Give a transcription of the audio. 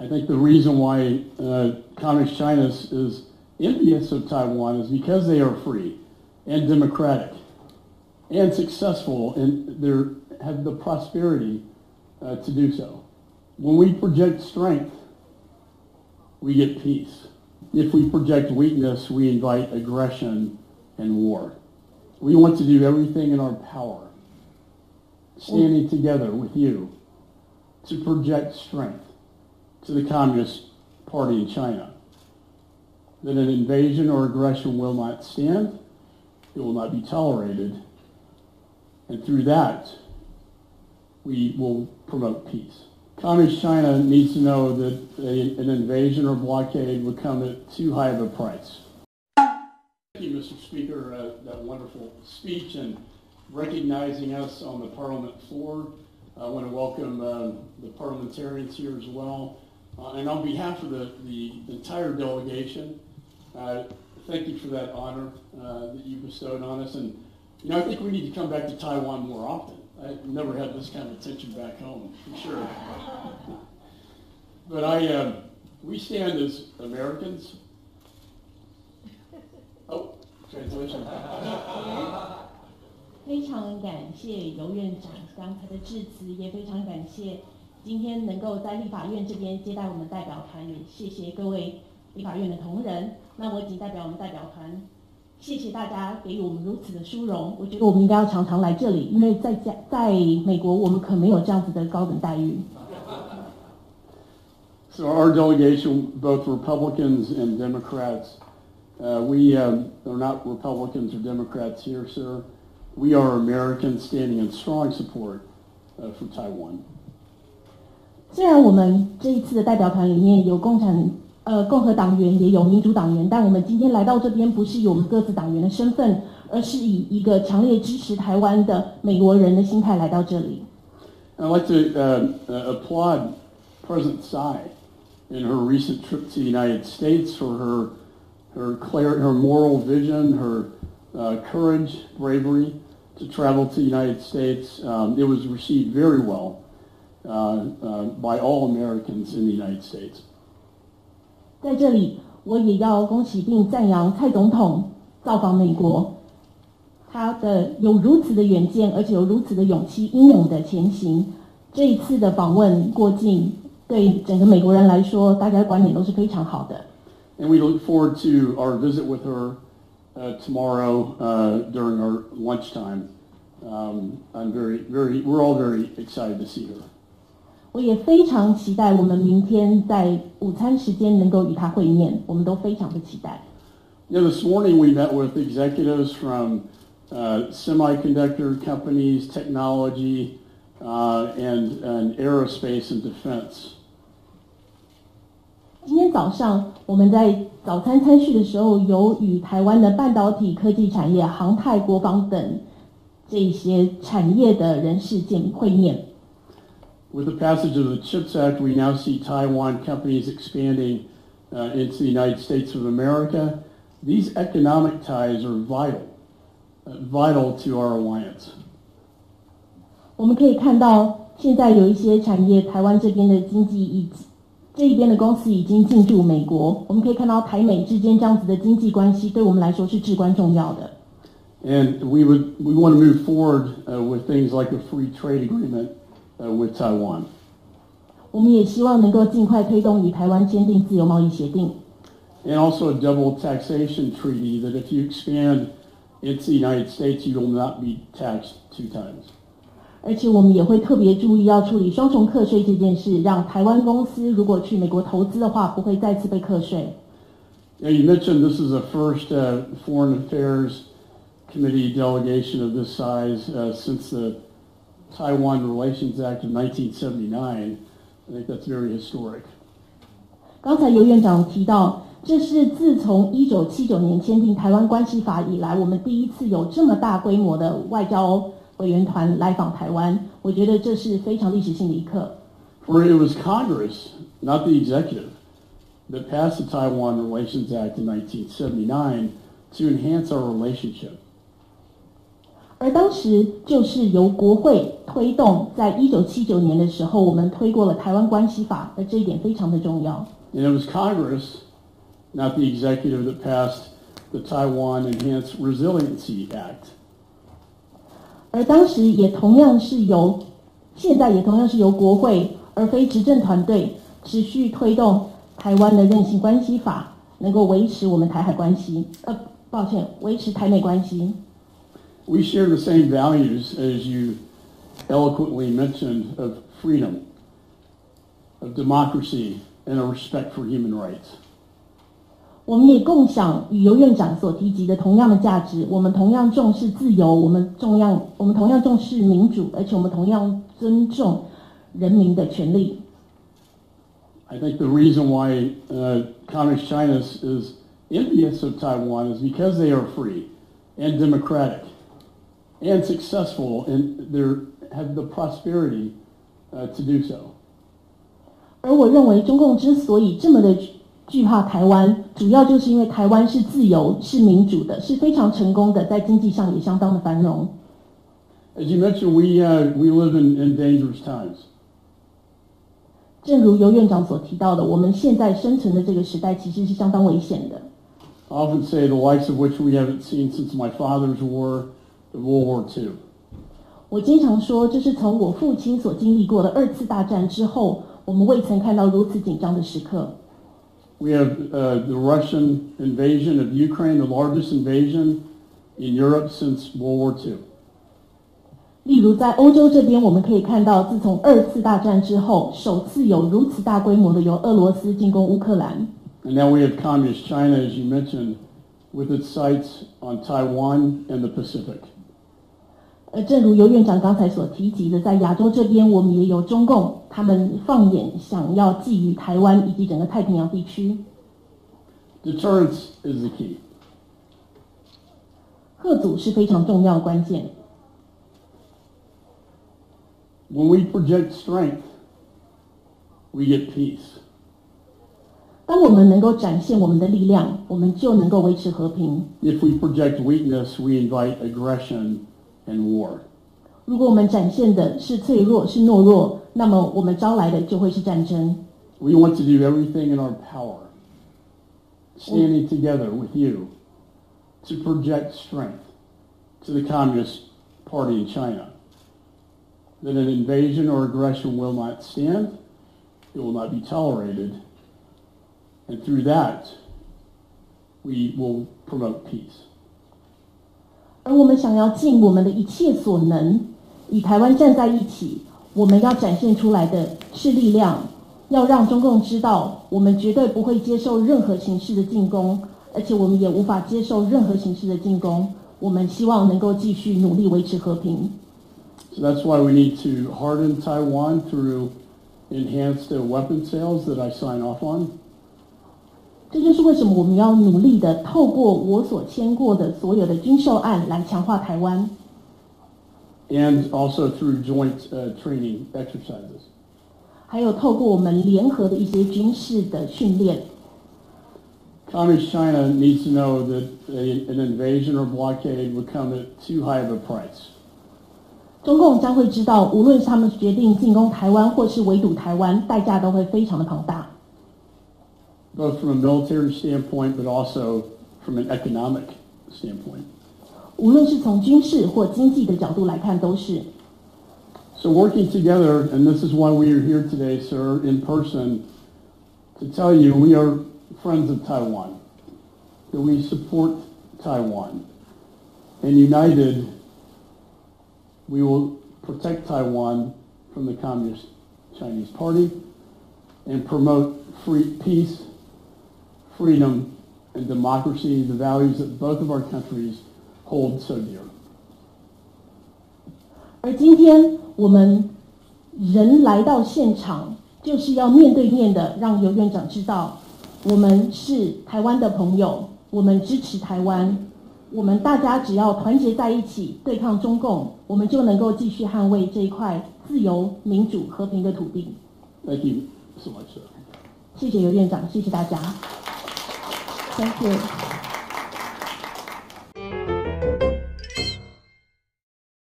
I think the reason why Communist China is envious of Taiwan is because they are free and democratic and successful, and they have the prosperity to do so. When we project strength, we get peace. If we project weakness, we invite aggression and war. We want to do everything in our power, standing together with you, to project strength to the Communist Party in China, that an invasion or aggression will not stand, it will not be tolerated, and through that, we will promote peace. Communist China needs to know that an invasion or blockade would come at too high of a price. Thank you, Mr. Speaker, that wonderful speech and recognizing us on the Parliament floor. I want to welcome the parliamentarians here as well. And on behalf of the entire delegation, thank you for that honor that you bestowed on us. And, I think we need to come back to Taiwan more often. I've never had this kind of attention back home, for sure. But we stand as Americans. Oh, translation. 非常感谢尤院长刚才的致辞，也非常感谢今天能够在立法院这边接待我们代表团，也谢谢各位立法院的同仁。那我仅代表我们代表团，谢谢大家给予我们如此的殊荣。我觉得我们应该要常常来这里，因为在美国我们可没有这样子的高等待遇。So our delegation, both Republicans and Democrats, we are not Republicans or Democrats here, sir. We are Americans standing in strong support for Taiwan. 虽然我们这一次的代表团里面有共和党员，也有民主党员，但我们今天来到这边不是以我们各自党员的身份，而是以一个强烈支持台湾的美国人的心态来到这里。I'd like to applaud President Tsai in her recent trip to the United States for her moral vision, her courage, bravery to travel to the United States. It was received very well by all Americans in the United States. 在这里，我也要恭喜并赞扬蔡总统造访美国，他的有如此的远见，而且有如此的勇气，英勇的前行。这一次的访问过境，对整个美国人来说，大家的观点都是非常好的。And we look forward to our visit with her tomorrow during our lunchtime. We're all very excited to see her. 我也非常期待我们明天在午餐时间能够与她会面，我们都非常的期待。This morning we met with executives from semiconductor companies, technology, and aerospace and defense. 今天早上我们在早餐餐叙的时候，有与台湾的半导体科技产业、航太、国防等这些产业的人士会面。With the passage of the CHIPS Act, we now see Taiwan companies expanding into the United States of America. These economic ties are vital to our alliance. 我们可以看到，现在有一些产业，台湾这边的经济这一边的公司已经进驻美国。我们可以看到台美之间这样子的经济关系，对我们来说是至关重要的。And we want to move forward with things like a free trade agreement with Taiwan. 我们也希望能够尽快推动与台湾签订自由贸易协定。And also a double taxation treaty that if you expand into the United States, you will not be taxed 2 times. 而且我们也会特别注意要处理双重课税这件事，让台湾公司如果去美国投资的话，不会再次被课税。Now, you mentioned this is the first Foreign Affairs Committee delegation of this size since the Taiwan Relations Act of 1979. I think that's very historic. 刚才尤院长提到，这是自从1979年签订台湾关系法以来，我们第一次有这么大规模的外交委员团来访台湾，我觉得这是非常历史性的一刻。For it was Congress, not the executive, that passed the Taiwan Relations Act in 1979 to enhance our relationship. 而当时就是由国会推动，在1979年的时候，我们推过了台湾关系法，而这一点非常的重要。And it was Congress, not the executive, that passed the Taiwan Enhanced Resiliency Act. 而当时也同样是由，现在也同样是由国会，而非执政团队持续推动台湾的韧性关系法，能够维持我们台海关系，维持台美关系。We share the same values as you eloquently mentioned of freedom, of democracy, and a respect for human rights. 我们也共享与游院长所提及的同样的价值，我们同样重视自由，我们同样重视民主，而且我们同样尊重人民的权利。I think the reason why Communist China is envious of Taiwan is because they are free and democratic and successful, and they have the prosperity to do so. 而我认为中共之所以这么的惧怕台湾，主要就是因为台湾是自由、是民主的，是非常成功的，在经济上也相当的繁荣。As you mentioned, we live in dangerous times. 正如游院长所提到的，我们现在生存的这个时代其实是相当危险的。I often say the likes of which we haven't seen since my father's war, World War II. 我经常说，这是从我父亲所经历过的2次大战之后，我们未曾看到如此紧张的时刻。We have the Russian invasion of Ukraine, the largest invasion in Europe since World War II. 例如，在欧洲这边，我们可以看到，自从2次大战之后，首次有如此大规模的由俄罗斯进攻乌克兰。And now we have Communist China, as you mentioned, with its sights on Taiwan and the Pacific. 正如游院长刚才所提及的，在亚洲这边，我们也有中共，他们放眼想要觊觎台湾以及整个太平洋地区。Deterrence is the key. 嚇阻是非常重要的关键。When we project strength, we get peace. 当我们能够展现我们的力量，我们就能够维持和平。If we project weakness, we invite aggression and war. 如果我们展现的是脆弱、是懦弱，那么我们招来的就会是战争。We want to do everything in our power, standing together with you, to project strength to the Communist Party in China, that an invasion or aggression will not stand, it will not be tolerated, and through that, we will promote peace. 而我们想要尽我们的一切所能，与台湾站在一起，我们要展现出来的是力量，要让中共知道，我们绝对不会接受任何形式的进攻，而且我们也无法接受任何形式的进攻。我们希望能够继续努力维持和平。So that's why we need to harden Taiwan through enhanced weapon sales that I sign off on. 这就是为什么我们要努力的透过我所签过的所有的军售案来强化台湾。And also through joint training exercises. 还有透过我们联合的一些军事的训练。Communist China needs to know that an invasion or blockade would come at too high of a price. 中共将会知道，无论是他们决定进攻台湾或是围堵台湾，代价都会非常的庞大。Both from a military standpoint, but also from an economic standpoint. 无论是从军事或经济的角度来看，都是。So working together, and this is why we are here today, sir, in person, to tell you we are friends of Taiwan, that we support Taiwan, and united, we will protect Taiwan from the Communist Chinese Party and promote peace, freedom, and democracy, the values that both of our countries hold so dear. 而今天我们人来到现场，就是要面对面的让游院长知道，我们是台湾的朋友，我们支持台湾，我们大家只要团结在一起对抗中共，我们就能够继续捍卫这一块自由、民主、和平的土地。Thank you so much, sir. 谢谢游院长，谢谢大家。Thank you.